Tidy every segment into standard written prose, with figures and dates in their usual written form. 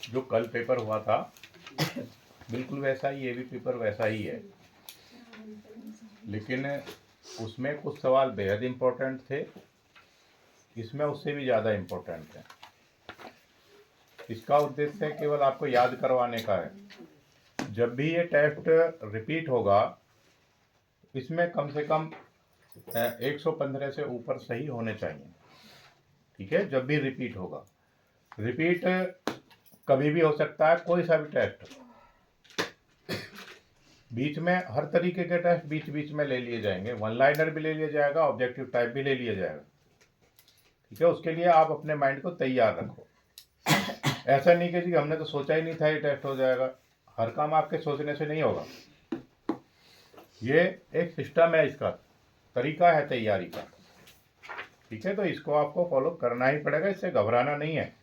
जो कल पेपर हुआ था बिल्कुल वैसा ही ये भी पेपर वैसा ही है, लेकिन उसमें कुछ सवाल बेहद इम्पोर्टेंट थे, इसमें उससे भी ज़्यादा इम्पोर्टेंट है। इसका उद्देश्य केवल आपको याद करवाने का है। जब भी ये टेस्ट रिपीट होगा इसमें कम से कम 115 से ऊपर सही होने चाहिए, ठीक है। जब भी रिपीट होगा, रिपीट कभी भी हो सकता है, कोई सा भी टेस्ट बीच में, हर तरीके के टेस्ट बीच बीच में ले लिए जाएंगे, वन लाइनर भी ले लिया जाएगा, ऑब्जेक्टिव टाइप भी ले लिया जाएगा, ठीक है। उसके लिए आप अपने माइंड को तैयार रखो। ऐसा नहीं कि जी हमने तो सोचा ही नहीं था ये टेस्ट हो जाएगा। हर काम आपके सोचने से नहीं होगा, ये एक सिस्टम है, इसका तरीका है तैयारी का, ठीक है। तो इसको आपको फॉलो करना ही पड़ेगा, इससे घबराना नहीं है।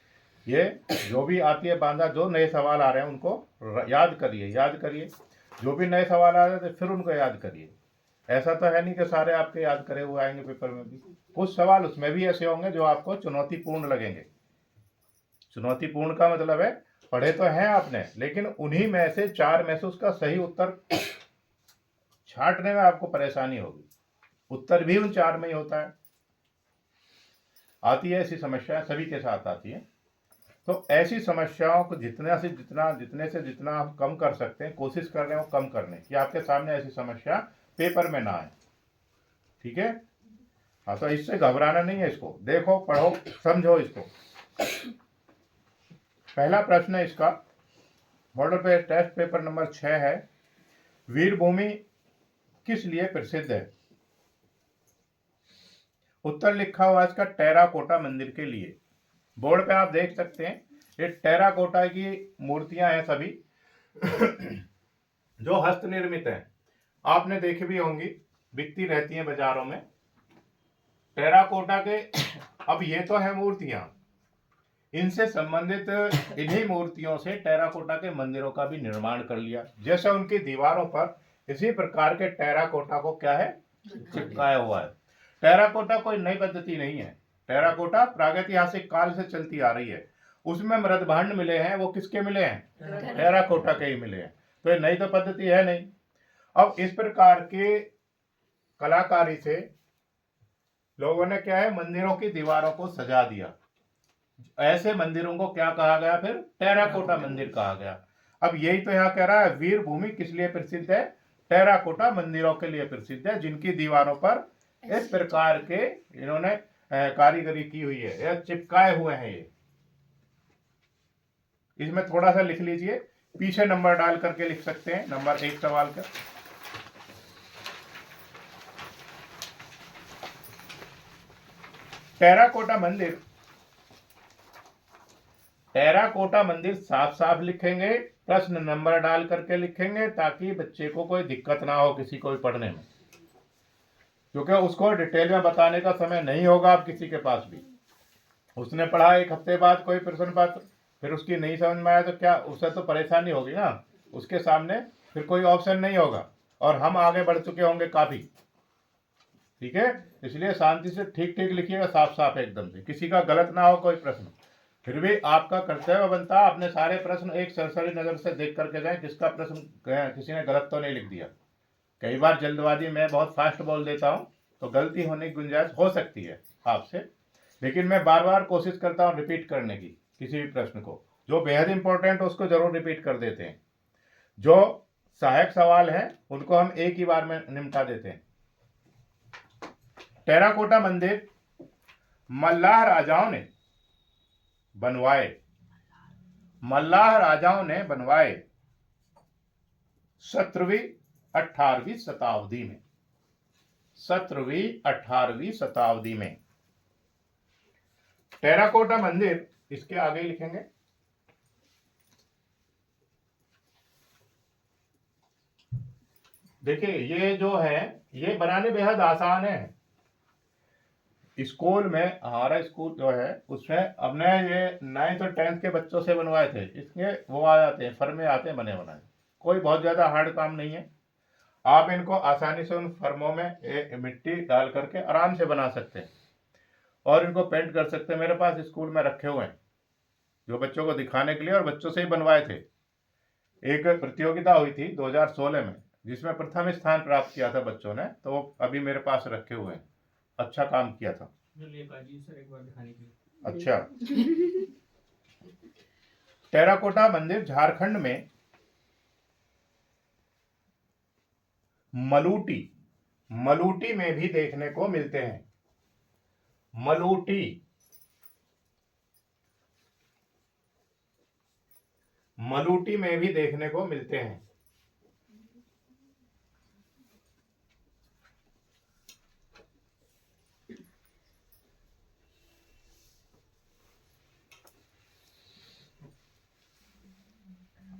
ये जो भी आती है बांधा, जो नए सवाल आ रहे हैं उनको याद करिए, याद करिए। जो भी नए सवाल आ रहे हैं तो फिर उनको याद करिए। ऐसा तो है नहीं कि सारे आपके याद करे हुए आएंगे पेपर में भी। कुछ सवाल उसमें भी ऐसे होंगे जो आपको चुनौतीपूर्ण लगेंगे। चुनौतीपूर्ण का मतलब है पढ़े तो हैं आपने, लेकिन उन्हीं में से 4 में से उसका सही उत्तर छांटने में आपको परेशानी होगी। उत्तर भी उन 4 में ही होता है। आती है ऐसी समस्या, सभी के साथ आती है। तो ऐसी समस्याओं को जितने से जितना हम कम कर सकते हैं, कोशिश कर रहे हो कम करने की, आपके सामने ऐसी समस्या पेपर में ना आए, ठीक है। हाँ, तो इससे घबराना नहीं है, इसको देखो, पढ़ो, समझो इसको। पहला प्रश्न है इसका, मॉडल पे टेस्ट पेपर नंबर 6 है, वीरभूमि किस लिए प्रसिद्ध है? उत्तर लिखा हुआ इसका टेराकोटा मंदिर के लिए। बोर्ड पे आप देख सकते हैं, ये टेराकोटा की मूर्तियां हैं सभी जो हस्त निर्मित हैं। आपने देखी भी होंगी, बिकती रहती हैं बाजारों में टेराकोटा के। अब ये तो है मूर्तियां, इनसे संबंधित इन्हीं मूर्तियों से टेराकोटा के मंदिरों का भी निर्माण कर लिया। जैसे उनकी दीवारों पर इसी प्रकार के टेराकोटा को क्या है, चिपकाया हुआ है। टेराकोटा कोई नई पद्धति नहीं है, टेराकोटा प्रागैतिहासिक काल से चलती आ रही है। उसमें मृदभांड मिले हैं, वो किसके मिले हैं? टेराकोटा के ही मिले हैं। तो ये नई तो पद्धति है नहीं। अब इस प्रकार के कलाकारी से लोगों ने क्या है, मंदिरों की दीवारों को सजा दिया। ऐसे मंदिरों को क्या कहा गया? फिर टेराकोटा मंदिर कहा गया। अब यही तो यहाँ कह रहा है, वीरभूमि किस लिए प्रसिद्ध है? टेराकोटा मंदिरों के लिए प्रसिद्ध है, जिनकी दीवारों पर इस प्रकार के इन्होंने कारीगरी की हुई है, या चिपकाए हुए हैं ये। इसमें थोड़ा सा लिख लीजिए, पीछे नंबर डाल करके लिख सकते हैं, नंबर 1 सवाल का। टेराकोटा मंदिर, टेराकोटा मंदिर साफ साफ लिखेंगे, प्रश्न नंबर डाल करके लिखेंगे, ताकि बच्चे को कोई दिक्कत ना हो किसी को भी पढ़ने में, क्योंकि उसको डिटेल में बताने का समय नहीं होगा अब किसी के पास भी। उसने पढ़ा 1 हफ्ते बाद कोई प्रश्न पत्र, फिर उसकी नहीं समझ में आया तो क्या, उससे तो परेशानी होगी ना। उसके सामने फिर कोई ऑप्शन नहीं होगा, और हम आगे बढ़ चुके होंगे काफी, ठीक है। इसलिए शांति से ठीक ठीक लिखिएगा, साफ साफ एकदम से, किसी का गलत ना हो कोई प्रश्न। फिर भी आपका कर्तव्य बनता है अपने सारे प्रश्न एक सरसरी नजर से देख करके जाए, किसका प्रश्न किसी ने गलत तो नहीं लिख दिया। कई बार जल्दबाजी में बहुत फास्ट बोल देता हूँ, तो गलती होने की गुंजाइश हो सकती है आपसे, लेकिन मैं बार बार कोशिश करता हूँ रिपीट करने की। किसी भी प्रश्न को जो बेहद इंपॉर्टेंट है उसको जरूर रिपीट कर देते हैं, जो सहायक सवाल हैं उनको हम एक ही बार में निपटा देते हैं। टेराकोटा मंदिर मल्लाह राजाओं ने बनवाए, मल्लाह राजाओं ने बनवाए 17वीं 18वीं शताब्दी में, 17वीं 18वीं शताब्दी में। टेराकोटा मंदिर, इसके आगे लिखेंगे देखिए, ये जो है ये बनाने बेहद आसान है। स्कूल में, हमारा स्कूल जो है उसमें अपने ये 9th और 10th के बच्चों से बनवाए थे। इसके वो आ जाते हैं, फर्मे आते हैं बने बनाए, कोई बहुत ज़्यादा हार्ड काम नहीं है। आप इनको आसानी से उन फर्मों में मिट्टी डाल करके आराम से बना सकते हैं, और इनको पेंट कर सकते हैं। मेरे पास स्कूल में रखे हुए हैं, जो बच्चों को दिखाने के लिए और बच्चों से ही बनवाए थे। एक प्रतियोगिता हुई थी 2016 में, जिसमें प्रथम स्थान प्राप्त किया था बच्चों ने, तो वो अभी मेरे पास रखे हुए हैं। अच्छा काम किया था। सर एक बार दिखाने के लिए। अच्छा। टेराकोटा मंदिर झारखंड में मलूटी में भी देखने को मिलते हैं। मलूटी में भी देखने को मिलते हैं।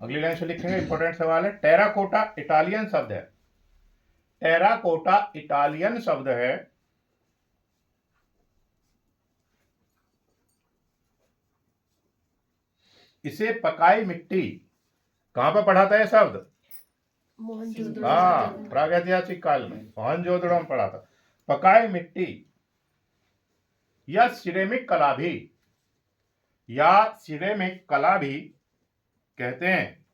अगली लाइन से लिखेंगे, इंपॉर्टेंट सवाल है। टेराकोटा इटालियन शब्द है। टेराकोटा इटालियन शब्द है। इसे पकाई मिट्टी, कहां पर पढ़ा था यह शब्द? हाँ, प्रागैतिहासिक काल में मोहनजोदड़ो में पढ़ा था। पकाई मिट्टी या सिरेमिक कला भी कहते हैं।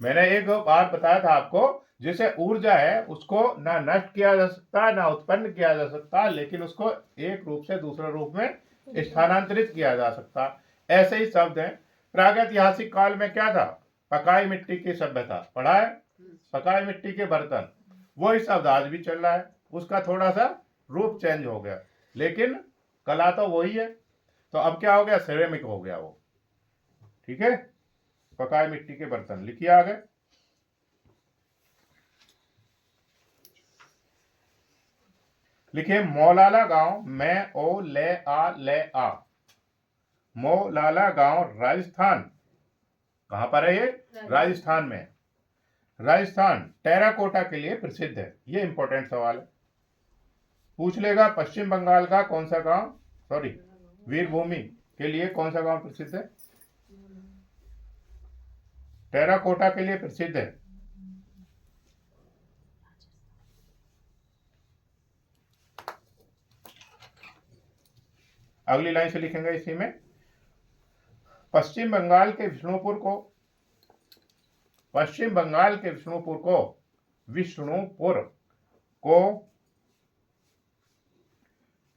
मैंने एक बार बताया था आपको, जैसे ऊर्जा है उसको ना नष्ट किया जा सकता, ना उत्पन्न किया जा सकता, लेकिन उसको एक रूप से दूसरे रूप में स्थानांतरित किया जा सकता। ऐसे ही शब्द है। प्रागैतिहासिक काल में क्या था? पकाई मिट्टी की सभ्यता, पढ़ा है? पकाई मिट्टी के बर्तन, वही शब्द आज भी चल रहा है। उसका थोड़ा सा रूप चेंज हो गया, लेकिन कला तो वही है। तो अब क्या हो गया? सिरेमिक हो गया वो। ठीक है, पकाई मिट्टी के बर्तन। लिखिए आगे। लिखिए, मौलाला गांव में ओ ले आ। मौलाला गांव राजस्थान, कहां पर है ये? राजस्थान में। राजस्थान टेराकोटा के लिए प्रसिद्ध है। ये इंपॉर्टेंट सवाल है, पूछ लेगा। पश्चिम बंगाल का कौन सा गांव, वीरभूमि के लिए कौन सा गांव प्रसिद्ध है? टेराकोटा के लिए प्रसिद्ध है। अगली लाइन से लिखेंगे इसी में, पश्चिम बंगाल के विष्णुपुर को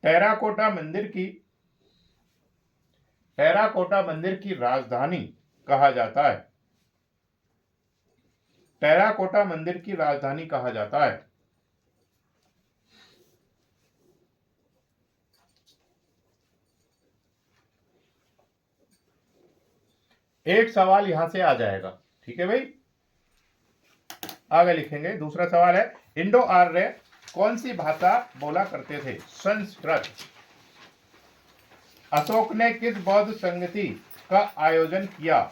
टेराकोटा मंदिर की राजधानी कहा जाता है। टेराकोटा मंदिर की राजधानी कहा जाता है। एक सवाल यहां से आ जाएगा। ठीक है भाई, आगे लिखेंगे। दूसरा सवाल है, इंडो आर्य कौन सी भाषा बोला करते थे? संस्कृत। अशोक ने किस बौद्ध संगति का आयोजन किया?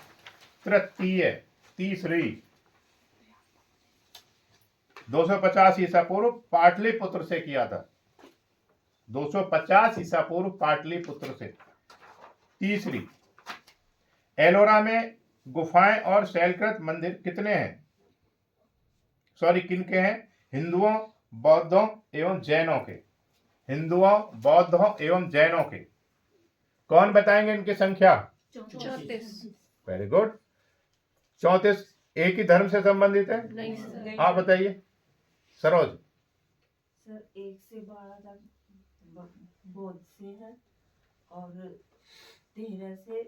तीसरी 250 ईसा पूर्व पाटलिपुत्र से किया था। 250 ईसा पूर्व पाटलिपुत्र से। तीसरी, एलोरा में गुफाएं और शैलकृत मंदिर कितने हैं? किनके हैं? हिंदुओं, बौद्धों एवं जैनों के। हिंदुओं, बौद्धों एवं जैनों के। कौन बताएंगे इनकी संख्या? 34। Very good. 34 एक ही धर्म से संबंधित है? नहीं। आप बताइए सरोज। सर 1 से 12 तक बौद्ध से है और 13 से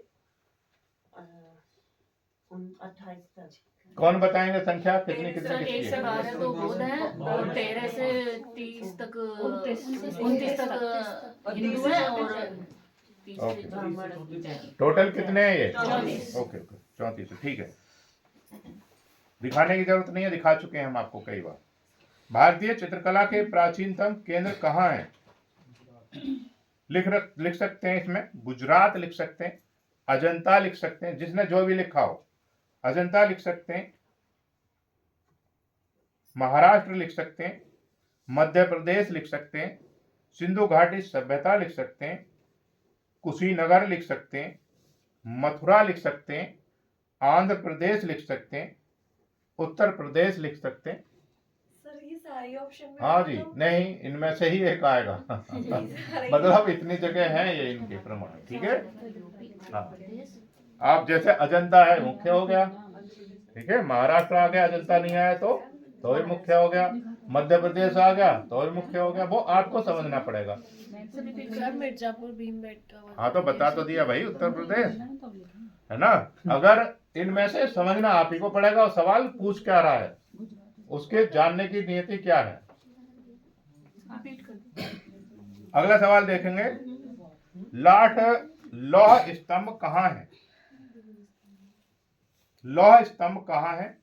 28 तक। कौन बताएंगे संख्या कितनी सर कितनी 1 से 12 तो बौद्ध है और 13 से 30 तक 29 तक हिंदू है और 30 ओके। ब्राह्मण। टोटल कितने हैं ये? 34। ओके 34। ठीक है, दिखाने की जरूरत नहीं है, दिखा चुके हैं हम आपको कई बार। भारतीय चित्रकला के प्राचीनतम केंद्र कहाँ है? लिख सकते हैं इसमें, गुजरात लिख सकते हैं, अजंता लिख सकते हैं, जिसने जो भी लिखा हो। अजंता लिख सकते हैं, महाराष्ट्र लिख सकते हैं, मध्य प्रदेश लिख सकते हैं, सिंधु घाटी सभ्यता लिख सकते हैं, कुशीनगर लिख सकते हैं, मथुरा लिख सकते हैं, आंध्र प्रदेश लिख सकते हैं, उत्तर प्रदेश लिख सकते हैं। सर ये सारी ऑप्शन में हाँ जी, तो नहीं इनमें से ही एक आएगा। मतलब इतनी जगह हैं ये इनके प्रमाण, ठीक है। हाँ, आप जैसे अजंता है मुख्य हो गया, ठीक है। महाराष्ट्र आ गया, अजंता नहीं आया तो ही मुख्य हो गया। मध्य प्रदेश आ गया तो ही मुख्य हो गया। वो आपको समझना पड़ेगा। सर मिर्जापुर भीमबेटका हाँ तो बता तो दिया भाई, उत्तर प्रदेश है ना। अगर इनमें से समझना आप ही को पड़ेगा, और सवाल पूछ क्या रहा है, उसके जानने की नियति क्या है। अगला सवाल देखेंगे, लाठ लौह स्तंभ कहाँ है? लौह स्तंभ कहाँ है?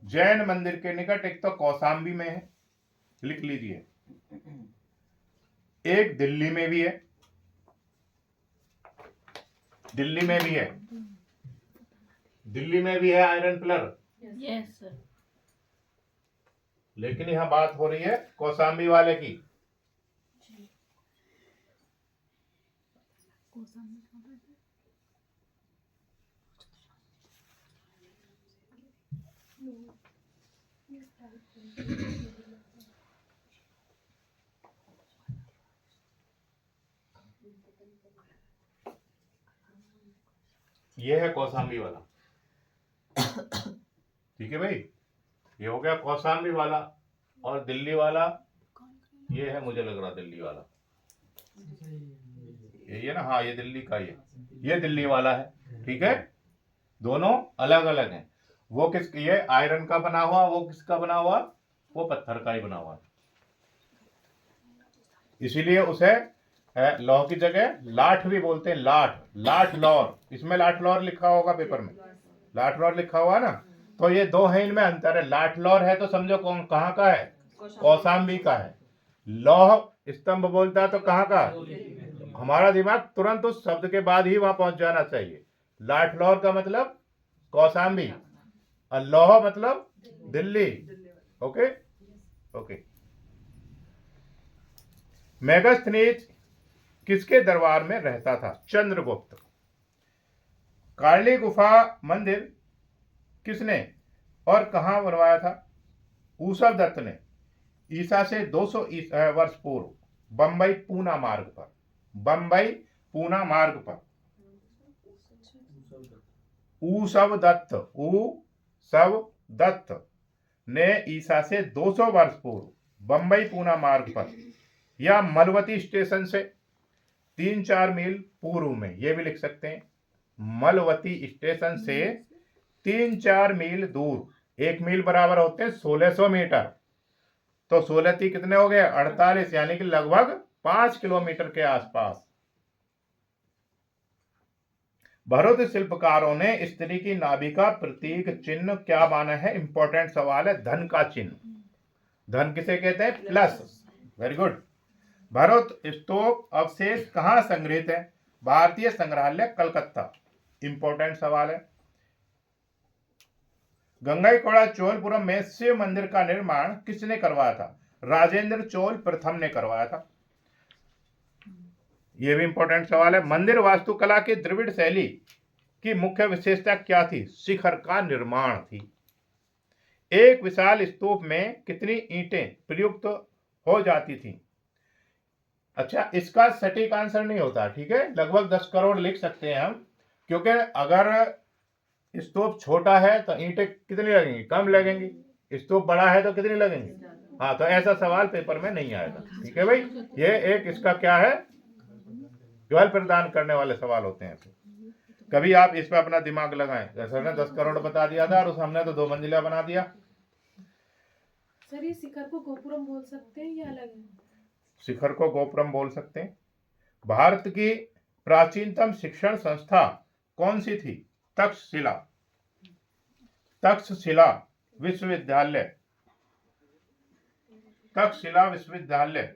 जैन मंदिर के निकट। एक तो कौशाम्बी में है, लिख लीजिए। एक दिल्ली में भी है, दिल्ली में भी है, दिल्ली में भी है आयरन पिलर। Yes sir. लेकिन यहां बात हो रही है कौशाम्बी वाले की। ये है कौशाम्बी वाला, ठीक है भाई। ये हो गया कौशाम्बी वाला। और दिल्ली वाला ये है, मुझे लग रहा दिल्ली वाला ये है ना। हाँ ये दिल्ली का, ये दिल्ली वाला है, ठीक है। दोनों अलग अलग हैं। वो किस, ये आयरन का बना हुआ, वो किसका बना हुआ, वो पत्थर का ही बना हुआ। इसीलिए उसे लौह की जगह लाठ भी बोलते हैं। लाठ, लाठ लौर, इसमें लाठ लौर लिखा होगा पेपर में, लाठ लौर लिखा हुआ ना। तो ये दो है, इनमें अंतर है। लाठ लौर है तो समझो कौन कहाँ का है, कौशाम्बी का है। लौह स्तंभ बोलता है तो कहाँ का है। हमारा दिमाग तुरंत उस शब्द के बाद ही वहां पहुंच जाना चाहिए। लाठ लौर का मतलब कौशाम्बी, और लौह मतलब दिल्ली। Okay okay. मेगास्थनीज किसके दरबार में रहता था? चंद्रगुप्त। कार्ली गुफा मंदिर किसने और कहां बनवाया था? ऊसव दत्त ने ईसा से 200 वर्ष पूर्व बंबई पूना मार्ग पर, बंबई पूना मार्ग पर। ऊसव दत्त ने ईसा से 200 वर्ष पूर्व बंबई पूना मार्ग पर, या मलवती स्टेशन से 3-4 मील पूर्व में, ये भी लिख सकते हैं। मलवती स्टेशन से 3-4 मील दूर। 1 मील बराबर होते हैं 1600 मीटर। तो 16 कितने हो गए? 48, यानी कि लगभग 5 किलोमीटर के आसपास। भरुच शिल्पकारों ने स्त्री की नाभि का प्रतीक चिन्ह क्या माना है? इंपॉर्टेंट सवाल है। धन का चिन्ह। धन किसे कहते हैं? प्लस। Very good. भरुच स्तूप अवशेष कहाँ संग्रहित है? भारतीय संग्रहालय कलकत्ता। इंपॉर्टेंट सवाल है। गंगईकोड़ा चोलपुरम में शिव मंदिर का निर्माण किसने करवाया था? राजेंद्र चोल प्रथम ने करवाया था। यह भी इंपॉर्टेंट सवाल है। मंदिर वास्तुकला की द्रविड़ शैली की मुख्य विशेषता क्या थी? शिखर का निर्माण थी। एक विशाल स्तूप में कितनी ईंटें प्रयुक्त हो जाती थी? अच्छा, इसका सटीक आंसर नहीं होता, ठीक है। लगभग 10 करोड़ लिख सकते हैं हम, क्योंकि अगर स्तूप छोटा है तो ईंटें कितनी लगेंगी? कम लगेंगी। स्तूप बड़ा है तो कितनी लगेंगी? हाँ, तो ऐसा सवाल पेपर में नहीं आएगा, ठीक है भाई। ये एक इसका क्या है, ज्वल प्रदान करने वाले सवाल होते हैं। कभी आप इस पर अपना दिमाग लगाएं। जैसे ने 10 करोड़ बता दिया था और हमने तो 2 मंजिला बना दिया। सर ये शिखर को गोपुरम बोल सकते हैं या अलग है? शिखर को गोपुरम बोल सकते हैं। भारत की प्राचीनतम शिक्षण संस्था कौन सी थी? तक्षशिला। तक्षशिला विश्वविद्यालय। तक्षशिला विश्वविद्यालय।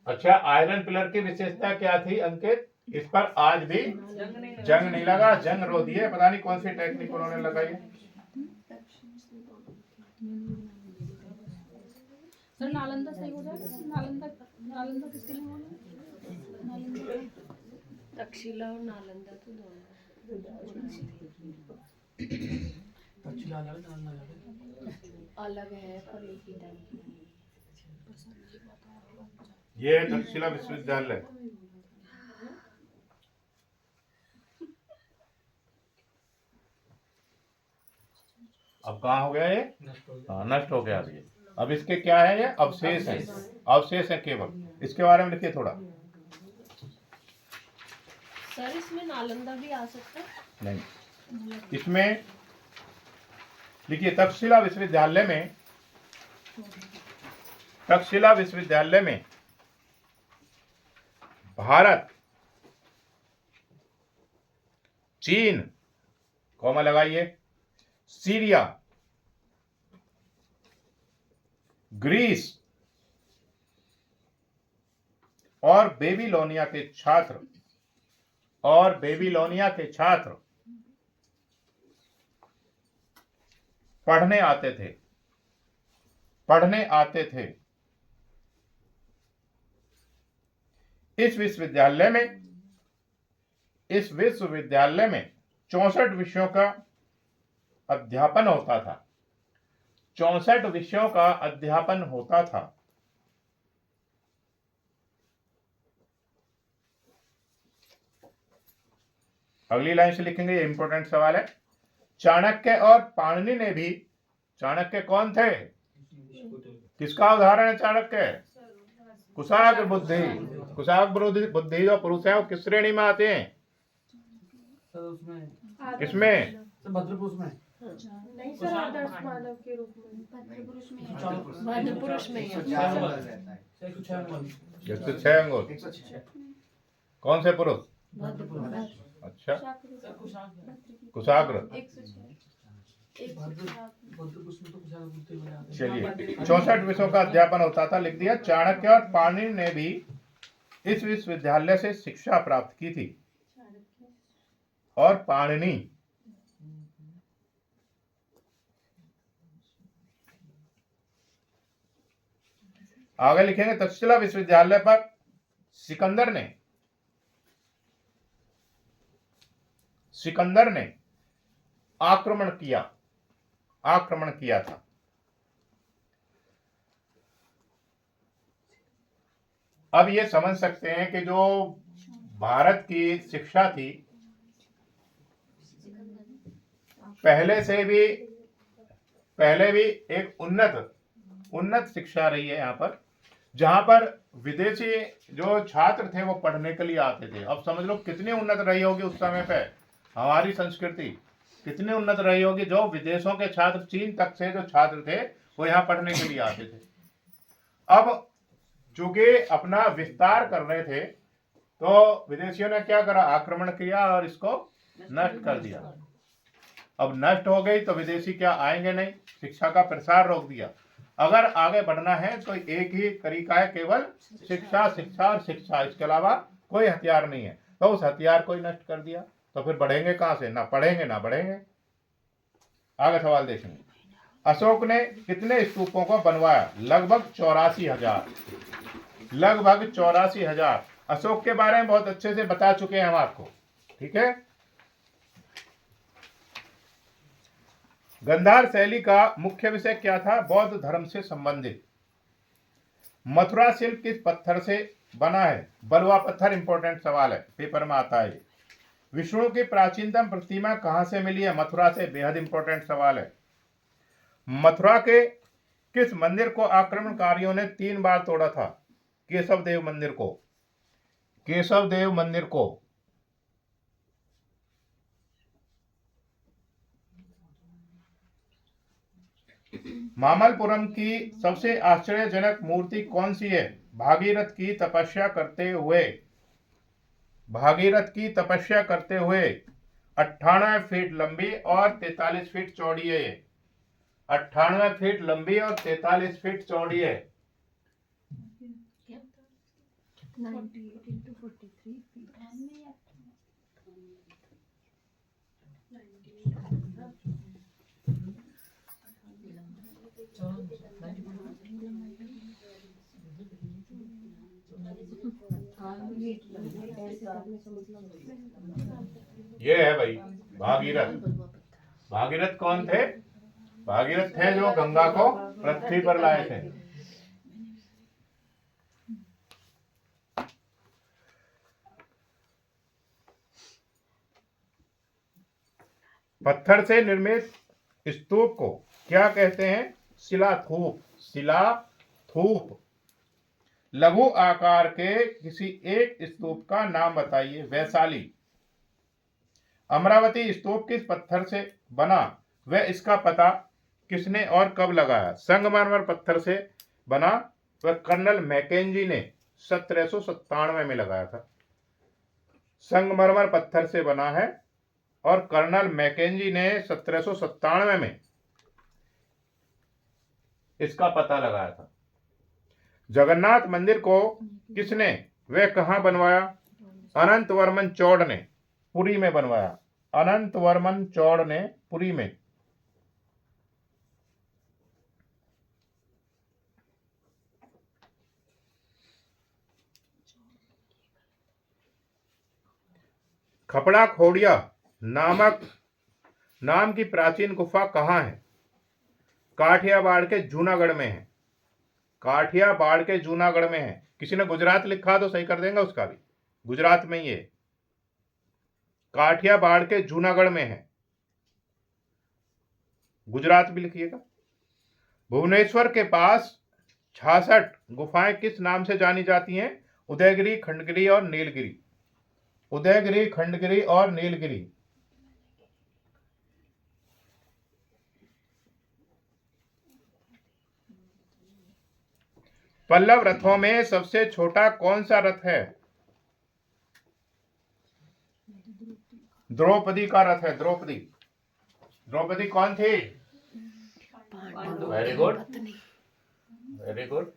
अच्छा, आयरन पिलर की विशेषता क्या थी अंकित? इस पर आज भी जंग नहीं लगा। जंग रो दिए, पता नहीं कौन सी टेक्निक उन्होंने लगाई। सर नालंदा सही हो जाएगा? नालंदा किसके लिए बोला? तक्षशिला और नालंदा तो दोनों तक्षशिला अलग है, नालंदा अलग है। अलग है पर एक ही टाइम की। ये है तक्षशिला विश्वविद्यालय। अब कहाँ हो गया ये? नष्ट हो गया। हाँ, नष्ट हो गया अभी ये। अब इसके क्या है? ये अवशेष है, अवशेष है केवल। इसके बारे में लिखिए थोड़ा। सर इसमें नालंदा भी आ सकता है? नहीं, इसमें देखिए तक्षशिला विश्वविद्यालय में, तक्षशिला विश्वविद्यालय में भारत, चीन, कॉमा लगाइए, सीरिया, ग्रीस और बेबीलोनिया के छात्र पढ़ने आते थे। इस विश्वविद्यालय में 64 विषयों का अध्यापन होता था। 64 विषयों का अध्यापन होता था। अगली लाइन से लिखेंगे, ये इंपॉर्टेंट सवाल है। चाणक्य और पाणिनि ने भी, चाणक्य कौन थे? किसका उदाहरण है चाणक्य? कुशाग्र बुद्धि जो पुरुष है वो किस श्रेणी में आते हैं? सर उसमें इसमें सर भद्रपुरुष में नहीं सर, आदर्श मानव के रूप में भद्र पुरुष में भद्र पुरुष में ही है। 106 अंगुल। 106 अंगुल। कौन से पुरुष? भद्र पुरुष। अच्छा, सर कुशाग्र। भद्रपुरुष में तो कुशाग्र बुद्धि में आते हैं। चलिए, 64 विषयों का अध्यापन होता था, लिख दिया। चाणक्य और पाणिनि ने भी इस विश्वविद्यालय से शिक्षा प्राप्त की थी। और पाणिनि आगे लिखेंगे, तक्षशिला विश्वविद्यालय पर सिकंदर ने आक्रमण किया था। अब ये समझ सकते हैं कि जो भारत की शिक्षा थी पहले भी एक उन्नत शिक्षा रही है यहाँ पर, जहां पर विदेशी जो छात्र थे वो पढ़ने के लिए आते थे। अब समझ लो कितनी उन्नत रही होगी उस समय पे हमारी संस्कृति, कितनी उन्नत रही होगी। जो विदेशों के छात्र, चीन तक से जो छात्र थे वो यहाँ पढ़ने के लिए आते थे। अब चूंकि अपना विस्तार कर रहे थे तो विदेशियों ने क्या करा? आक्रमण किया और इसको नष्ट कर दिया। अब नष्ट हो गई तो विदेशी क्या आएंगे नहीं, शिक्षा का प्रसार रोक दिया। अगर आगे बढ़ना है तो एक ही तरीका है, केवल शिक्षा, शिक्षा और शिक्षा, इसके अलावा कोई हथियार नहीं है। तो उस हथियार को ही नष्ट कर दिया तो फिर बढ़ेंगे कहां से? ना पढ़ेंगे ना बढ़ेंगे। आगे सवाल देखेंगे, अशोक ने कितने स्तूपों को बनवाया? लगभग 84,000। अशोक के बारे में बहुत अच्छे से बता चुके हैं हम आपको, ठीक है। गंधार शैली का मुख्य विषय क्या था? बौद्ध धर्म से संबंधित। मथुरा शिल्प किस पत्थर से बना है? बलुआ पत्थर। इंपॉर्टेंट सवाल है, पेपर में आता है। विष्णु की प्राचीनतम प्रतिमा कहां से मिली है? मथुरा से। बेहद इंपॉर्टेंट सवाल है। मथुरा के किस मंदिर को आक्रमणकारियों ने 3 बार तोड़ा था? केशव देव मंदिर को। मामल्लपुरम की सबसे आश्चर्यजनक मूर्ति कौन सी है? भागीरथ की तपस्या करते हुए 98 फीट लंबी और 43 फीट चौड़ी है। 98 फीट लंबी और 43 फीट चौड़ी है। 98 into 43 feet. हाँ ये है भाई भागीरथ। भागीरथ कौन थे? भागीरथ थे जो गंगा को पृथ्वी पर लाए थे। पत्थर से निर्मित स्तूप को क्या कहते हैं? शिलाथूप। शिलाथूप। लघु आकार के किसी एक स्तूप का नाम बताइए। वैशाली। अमरावती स्तूप किस पत्थर से बना वह इसका पता किसने और कब लगाया? संगमरमर पत्थर से बना वह कर्नल मैकेंजी ने 1797 में लगाया था। संगमरमर पत्थर से बना है और कर्नल मैकेंजी ने 1797 में इसका पता लगाया था। जगन्नाथ मंदिर को किसने वह कहां बनवाया? अनंत वर्मन चौड़ ने पुरी में बनवाया। अनंत वर्मन चौड़ ने पुरी में। खपड़ा खोड़िया नामक नाम की प्राचीन गुफा कहाँ है? काठियावाड़ के जूनागढ़ में है। काठियावाड़ के जूनागढ़ में है। किसी ने गुजरात लिखा तो सही कर देंगे उसका भी। गुजरात में ही है। काठियावाड़ के जूनागढ़ में है। गुजरात भी लिखिएगा। भुवनेश्वर के पास 66 गुफाएं किस नाम से जानी जाती हैं? उदयगिरी, खंडगिरी और नीलगिरी। उदयगिरी, खंडगिरी और नीलगिरी। पल्लव रथों में सबसे छोटा कौन सा रथ है? द्रौपदी का रथ है। द्रौपदी। द्रौपदी कौन थी? Very good, very good.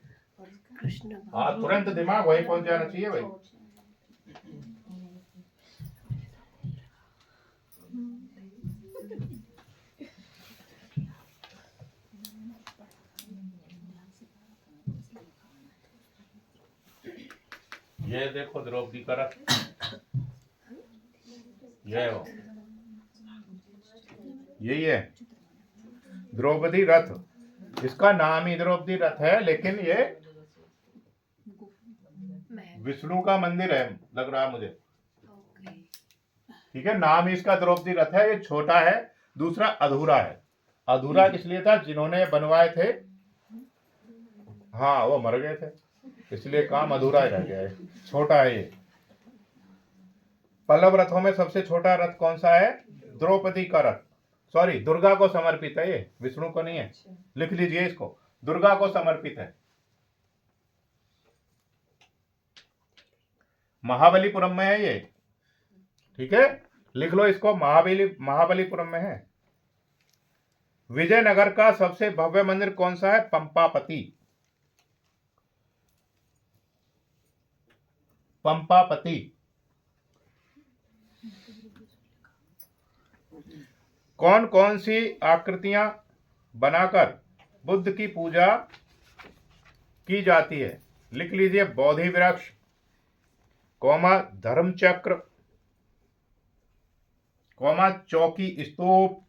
हाँ, तुरंत दिमाग वही पहुंच जाना चाहिए भाई। ये देखो द्रौपदी का रथ। ये हो, यही है द्रौपदी रथ। इसका नाम ही द्रौपदी रथ है, लेकिन ये विष्णु का मंदिर है लग रहा है मुझे। ठीक है, नाम ही इसका द्रौपदी रथ है। ये छोटा है। दूसरा अधूरा है। अधूरा इसलिए था जिन्होंने बनवाए थे, हाँ, वो मर गए थे, इसलिए काम अधूरा ही रह गया है। छोटा है ये। पल्लव रथों में सबसे छोटा रथ कौन सा है? द्रौपदी का रथ। सॉरी, दुर्गा को समर्पित है ये, विष्णु को नहीं है। लिख लीजिए इसको, दुर्गा को समर्पित है। महाबलीपुरम में है ये। ठीक है, लिख लो इसको, महाबलीपुरम में है। विजयनगर का सबसे भव्य मंदिर कौन सा है? पंपापति। पंपापति। कौन कौन सी आकृतियां बनाकर बुद्ध की पूजा की जाती है? लिख लीजिए, बोधि वृक्ष, कौमा धर्म चक्र, कौमा चौकी स्तूप,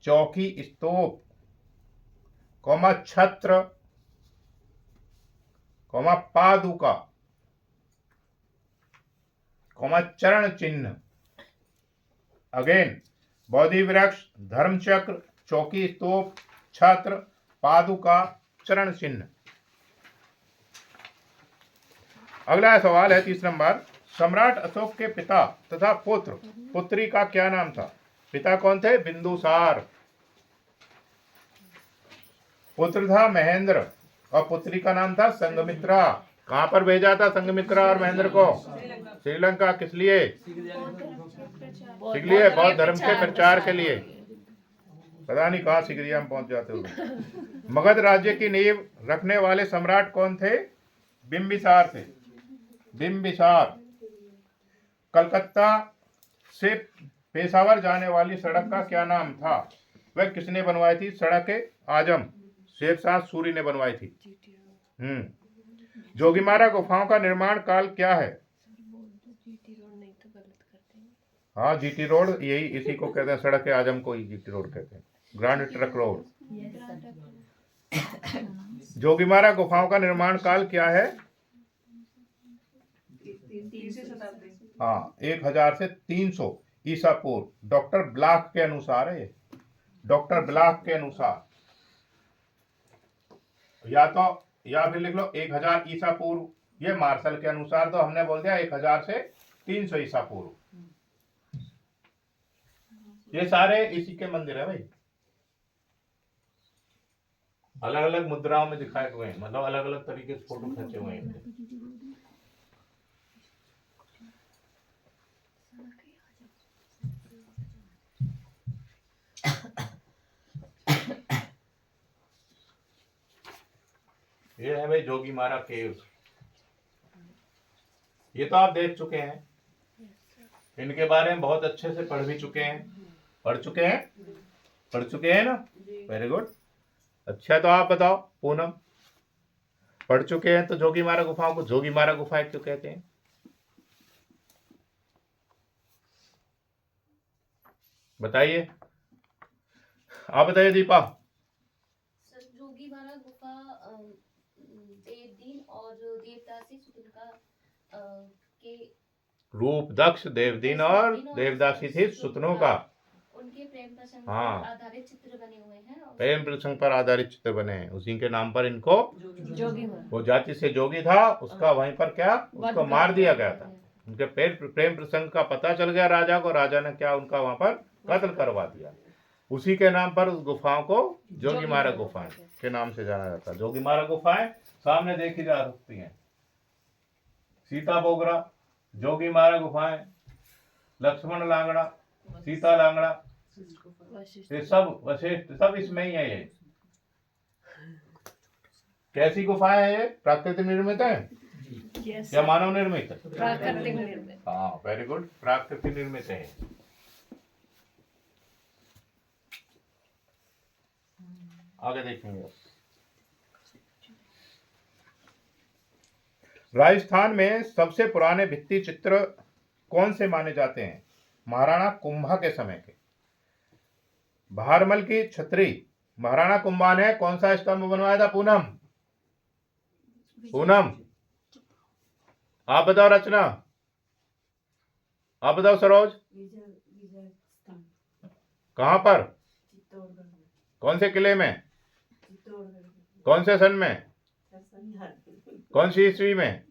चौकी स्तूप, कौमा छत्र, कौमा पादुका, कौमा चरण चिन्ह। अगेन, बोधि वृक्ष, धर्म चक्र, चौकी स्तूप, छत्र, पादुका, चरण चिन्ह। अगला सवाल है 30 नंबर। सम्राट अशोक के पिता तथा पुत्री का क्या नाम था? पिता कौन थे? बिंदुसार। पुत्र था महेंद्र और पुत्री का नाम था संघमित्रा। कहां पर भेजा था संघमित्रा और महेंद्र को? श्रीलंका। किस लिए? इसलिए बौद्ध धर्म के प्रचार के लिए। पता नहीं कहां सिगरिया में पहुंच जाते हो। मगध राज्य की नींव रखने वाले सम्राट कौन थे? बिंबिसार थे। बिंबिसार। कलकत्ता से पेशावर जाने वाली सड़क का क्या नाम था? वह किसने बनवाई थी? सड़क आजम शेरशाह सूरी ने बनवाई थी। जोगीमारा गुफाओं का निर्माण काल क्या है? हाँ, जीटी रोड, यही इसी को कहते हैं, सड़क आजम को ही जीटी रोड कहते हैं, ग्रांड ट्रक रोड। जोगीमारा गुफाओं का निर्माण काल क्या है? हाँ, 1000 से 300 ईसा पूर्व, डॉक्टर ब्लॉक के अनुसार है, डॉक्टर ब्लॉक के अनुसार। या फिर लिख लो 1000 ईसा पूर्व, ये मार्शल के अनुसार, तो हमने बोल दिया 1000 से 300 ईसा पूर्व। ये सारे इसी के मंदिर है भाई, अलग अलग मुद्राओं में दिखाए हुए हैं, मतलब अलग अलग तरीके से फोटो खींचे हुए हैं। ये है भाई जोगीमारा केव्स, ये तो आप देख चुके हैं, इनके बारे में बहुत अच्छे से पढ़ भी चुके हैं, पढ़ चुके हैं ना, वेरी गुड। अच्छा, तो आप बताओ पूनम, पढ़ चुके हैं तो जोगीमारा गुफाओं को जोगीमारा गुफाएं क्यों कहते हैं? बताइए, आप बताइए दीपा। सर, जोगीमारा गुफा देवदीन और देवदासी सुतनिका के रूप दक्ष देवदीन और देवदासी थी सुतनों का, उनके प्रेम प्रसंग हाँ, पर आधारित चित्र बने हुए हैं। प्रेम प्रसंग पर आधारित चित्र बने हैं, उसी के नाम पर इनको, जोगी वो जाति से जोगी था, उसका वहीं पर क्या, उसको मार दिया गया था। उनके प्रेम प्रसंग का पता चल गया राजा को, राजा ने क्या उनका वहां पर कत्ल करवा दिया। उसी के नाम पर उस गुफाओं को जोगीमारा गुफाएं के नाम से जाना जाता है। जोगीमारा गुफाएं सामने देखी जा सकती हैं, सीता बोगरा, जोगीमारा गुफाएं, लक्ष्मण लांगड़ा, सीता लांगड़ा, ये सब वशिष्ठ, सब इसमें ही है। ये कैसी गुफाएं हैं? ये प्राकृतिक निर्मित है या मानव निर्मित? प्राकृतिक निर्मित। हाँ, वेरी गुड, प्राकृतिक निर्मित है। आगे देखेंगे। राजस्थान में सबसे पुराने भित्ति चित्र कौन से माने जाते हैं? महाराणा कुंभा के समय के। भारमल की छतरी महाराणा कुंभा ने कौन सा स्तंभ बनवाया था? पूनम, आप बताओ। रचना, आप बताओ। सरोज, विजय स्तंभ कहां पर? चित्तौड़गढ़ में। कौन से किले में? चित्तौड़गढ़ में। कौन से सन में? कौन सी ईस्वी में?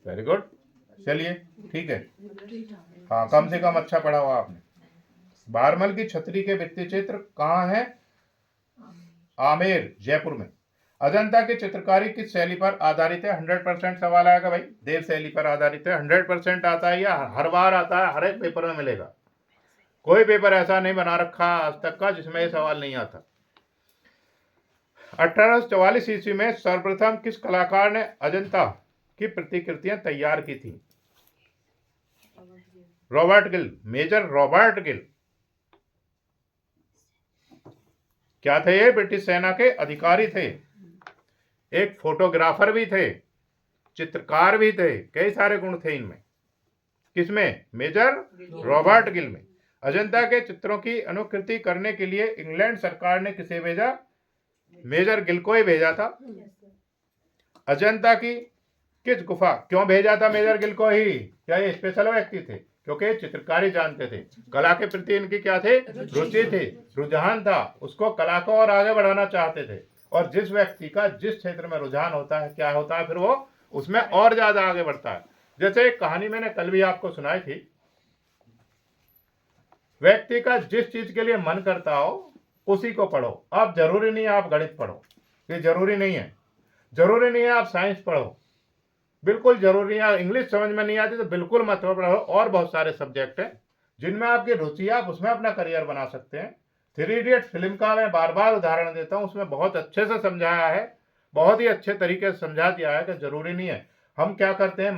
वेरी गुड, चलिए ठीक है। हाँ, कम से कम अच्छा पढ़ा हुआ आपने। भारमल की छतरी के भित्ति चित्र कहाँ है? आमेर, जयपुर में। अजंता की चित्रकारी किस शैली पर आधारित है? 100% सवाल आएगा भाई। देव शैली पर आधारित है। 100% आता है या हर बार आता है? हर एक पेपर में मिलेगा, कोई पेपर ऐसा नहीं बना रखा आज तक का जिसमें ये सवाल नहीं आता। 1844 ईस्वी में सर्वप्रथम किस कलाकार ने अजंता की प्रतिकृतियां तैयार की थी? Robert Gill, Major Robert Gill. क्या थे ये? ब्रिटिश सेना के अधिकारी थे, एक फोटोग्राफर भी थे, चित्रकार भी थे, कई सारे गुण थे इनमें। किसमें? मेजर रॉबर्ट गिल में। अजंता के चित्रों की अनुकृति करने के लिए इंग्लैंड सरकार ने किसे भेजा? मेजर गिल को ही भेजा था। अजंता की किस गुफा, क्यों भेजा था मेजर गिल को ही? क्या ये स्पेशल व्यक्ति थे? क्योंकि चित्रकारी जानते थे, कला के प्रति इनकी क्या थे? रुचि थी, रुझान था, उसको कला को और आगे बढ़ाना चाहते थे। और जिस व्यक्ति का जिस क्षेत्र में रुझान होता है, क्या होता है फिर वो उसमें और ज्यादा आगे बढ़ता है। जैसे एक कहानी मैंने कल भी आपको सुनाई थी, व्यक्ति का जिस चीज के लिए मन करता हो उसी को पढ़ो। आप जरूरी नहीं है आप गणित पढ़ो, ये जरूरी नहीं है। जरूरी नहीं है आप साइंस पढ़ो, बिल्कुल जरूरी है। इंग्लिश समझ में नहीं आती तो बिल्कुल मत पढ़ो। और बहुत सारे सब्जेक्ट हैं जिनमें आपकी रुचि है, आप उसमें अपना करियर बना सकते हैं। 3 इडियट फिल्म का मैं बार बार उदाहरण देता हूँ, उसमें बहुत अच्छे से समझाया है, बहुत ही अच्छे तरीके से समझा दिया है कि जरूरी नहीं है। हम क्या करते हैं,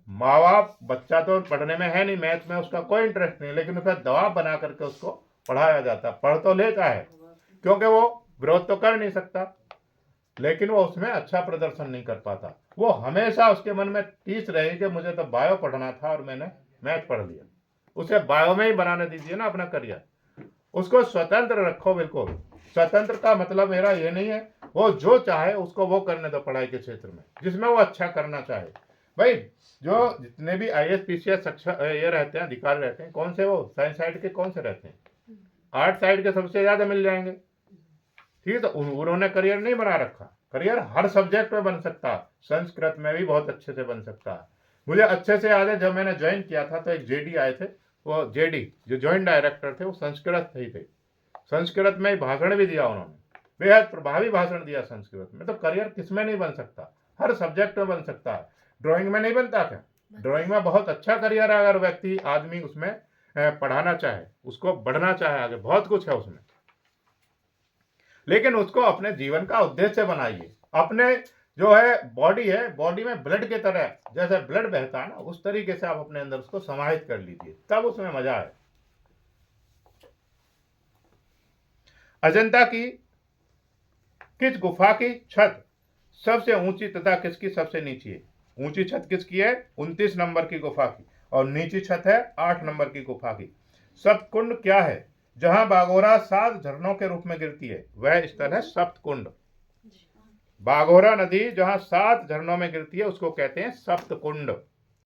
माँ बाप बच्चा तो पढ़ने में है नहीं, मैथ में उसका कोई इंटरेस्ट नहीं, लेकिन उसका दबाव बना करके उसको पढ़ाया जाता है। पढ़ तो लेता है क्योंकि वो विरोध तो कर नहीं सकता, लेकिन वो उसमें अच्छा प्रदर्शन नहीं कर पाता। वो हमेशा उसके मन में टीस रहे कि मुझे तो बायो पढ़ना था और मैंने मैथ पढ़ लिया। उसे बायो में ही बनाने दीजिए ना अपना करियर। उसको स्वतंत्र रखो, बिल्कुल। स्वतंत्र का मतलब मेरा ये नहीं है, वो जो चाहे उसको वो करने दो पढ़ाई के क्षेत्र में, जिसमें वो अच्छा करना चाहे। भाई जो जितने भी IAS PCS ये रहते हैं, अधिकारी रहते हैं, कौन से वो साइंस साइड के कौन से रहते हैं? आर्ट साइड के सबसे ज्यादा मिल जाएंगे। ठीक है, तो उन्होंने करियर नहीं बना रखा। करियर हर सब्जेक्ट में बन सकता है, संस्कृत में भी बहुत अच्छे से बन सकता है। मुझे अच्छे से याद है, जब मैंने ज्वाइन किया था तो एक JD आए थे, वो JD जो ज्वाइंट डायरेक्टर थे, वो संस्कृत ही थे। संस्कृत में भाषण भी दिया उन्होंने, बेहद प्रभावी भाषण दिया संस्कृत में। तो करियर किसमें नहीं बन सकता? हर सब्जेक्ट में बन सकता है। ड्राइंग में नहीं बनता क्या? ड्राइंग में बहुत अच्छा करियर है, अगर व्यक्ति आदमी उसमें पढ़ाना चाहे, उसको बढ़ना चाहे आगे, बहुत कुछ है उसमें। लेकिन उसको अपने जीवन का उद्देश्य बनाइए। अपने जो है बॉडी में ब्लड के तरह, जैसे ब्लड बहता है ना, उस तरीके से आप अपने अंदर उसको समाहित कर लीजिए, तब उसमें मजा है। अजंता की किस गुफा की छत सबसे ऊंची तथा किसकी सबसे नीची है? ऊंची छत किसकी है? 29 नंबर की गुफा की, और नीची छत है 8 नंबर की गुफा की। सप्तकुंड क्या है? जहां बागोरा 7 झरनों के रूप में गिरती है, वह स्थल है सप्तकुंड। बागोरा नदी जहां 7 झरनों में गिरती है, उसको कहते हैं सप्तकुंड।